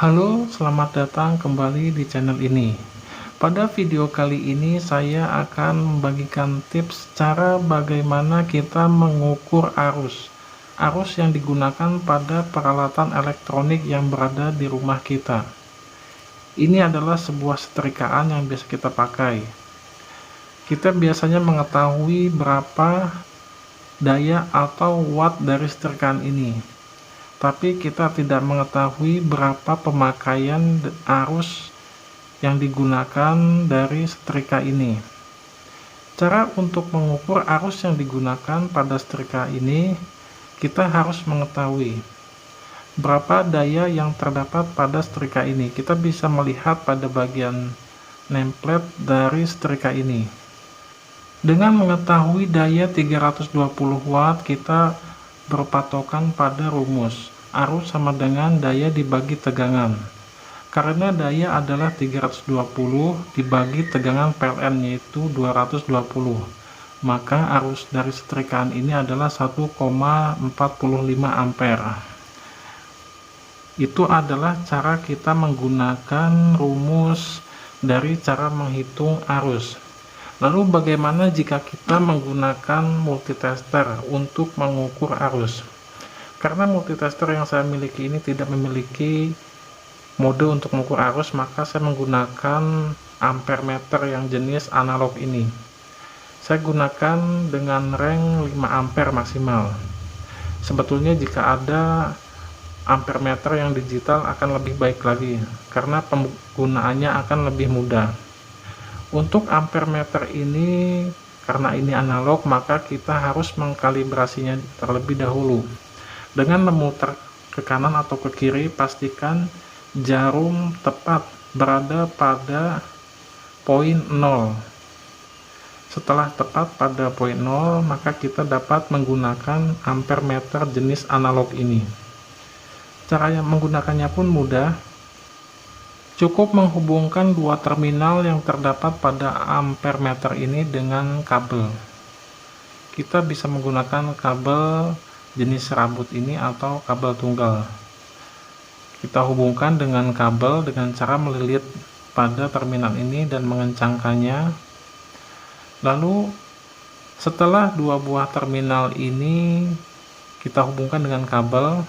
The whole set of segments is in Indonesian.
Halo, selamat datang kembali di channel ini. Pada video kali ini saya akan membagikan tips cara bagaimana kita mengukur arus yang digunakan pada peralatan elektronik yang berada di rumah kita. Ini adalah sebuah setrikaan yang biasa kita pakai. Kita biasanya mengetahui berapa daya atau watt dari setrikaan ini, tapi kita tidak mengetahui berapa pemakaian arus yang digunakan dari setrika ini. Cara untuk mengukur arus yang digunakan pada setrika ini, kita harus mengetahui berapa daya yang terdapat pada setrika ini. Kita bisa melihat pada bagian nameplate dari setrika ini. Dengan mengetahui daya 320 watt, kita berpatokan pada rumus arus sama dengan daya dibagi tegangan. Karena daya adalah 320 dibagi tegangan PLN yaitu 220, maka arus dari setrikaan ini adalah 1,45 ampere. Itu adalah cara kita menggunakan rumus dari cara menghitung arus. Lalu bagaimana jika kita menggunakan multitester untuk mengukur arus? Karena multitester yang saya miliki ini tidak memiliki mode untuk mengukur arus, maka saya menggunakan ampere meter yang jenis analog ini. Saya gunakan dengan range 5 ampere maksimal. Sebetulnya jika ada ampere meter yang digital akan lebih baik lagi, karena penggunaannya akan lebih mudah. Untuk ampere meter ini, karena ini analog, maka kita harus mengkalibrasinya terlebih dahulu. Dengan memutar ke kanan atau ke kiri, pastikan jarum tepat berada pada poin 0. Setelah tepat pada poin 0, maka kita dapat menggunakan ampere meter jenis analog ini. Cara yang menggunakannya pun mudah. Cukup menghubungkan dua terminal yang terdapat pada ampere meter ini dengan kabel. Kita bisa menggunakan kabel jenis serabut ini atau kabel tunggal. Kita hubungkan dengan kabel dengan cara melilit pada terminal ini dan mengencangkannya. Lalu setelah dua buah terminal ini kita hubungkan dengan kabel,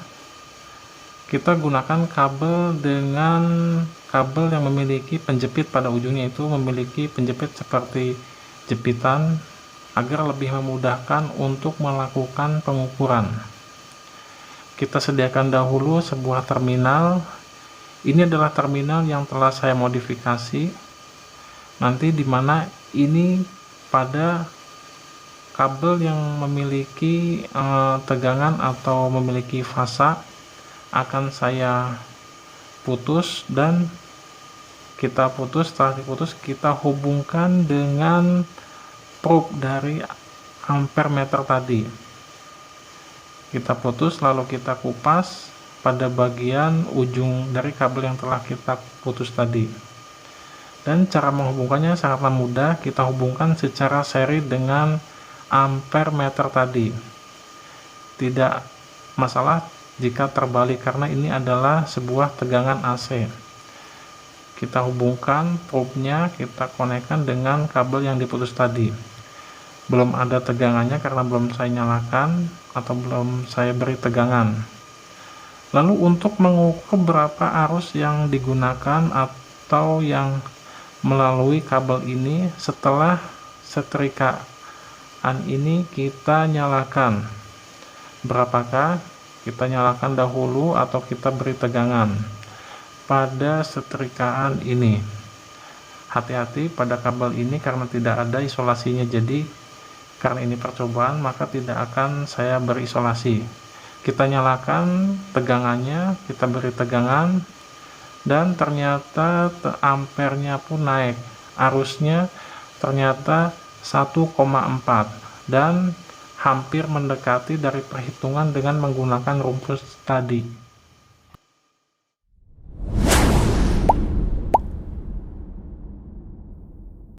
kita gunakan kabel dengan kabel yang memiliki penjepit pada ujungnya, itu memiliki penjepit seperti jepitan agar lebih memudahkan untuk melakukan pengukuran. Kita sediakan dahulu sebuah terminal. Ini adalah terminal yang telah saya modifikasi, nanti dimana ini pada kabel yang memiliki tegangan atau memiliki fasa akan saya putus, dan setelah diputus kita hubungkan dengan probe dari ampere meter tadi. Kita putus lalu kita kupas pada bagian ujung dari kabel yang telah kita putus tadi. Dan cara menghubungkannya sangatlah mudah, kita hubungkan secara seri dengan ampere meter tadi. Tidak masalah jika terbalik karena ini adalah sebuah tegangan AC. Kita hubungkan probe-nya, kita konekkan dengan kabel yang diputus tadi. Belum ada tegangannya karena belum saya nyalakan atau belum saya beri tegangan. Lalu untuk mengukur berapa arus yang digunakan atau yang melalui kabel ini, setelah setrikaan ini kita nyalakan. Berapakah? Kita nyalakan dahulu atau kita beri tegangan pada setrikaan ini. Hati-hati pada kabel ini karena tidak ada isolasinya, jadi karena ini percobaan maka tidak akan saya berisolasi. Kita nyalakan tegangannya, kita beri tegangan, dan ternyata ampernya pun naik. Arusnya ternyata 1,4 dan hampir mendekati dari perhitungan dengan menggunakan rumus tadi.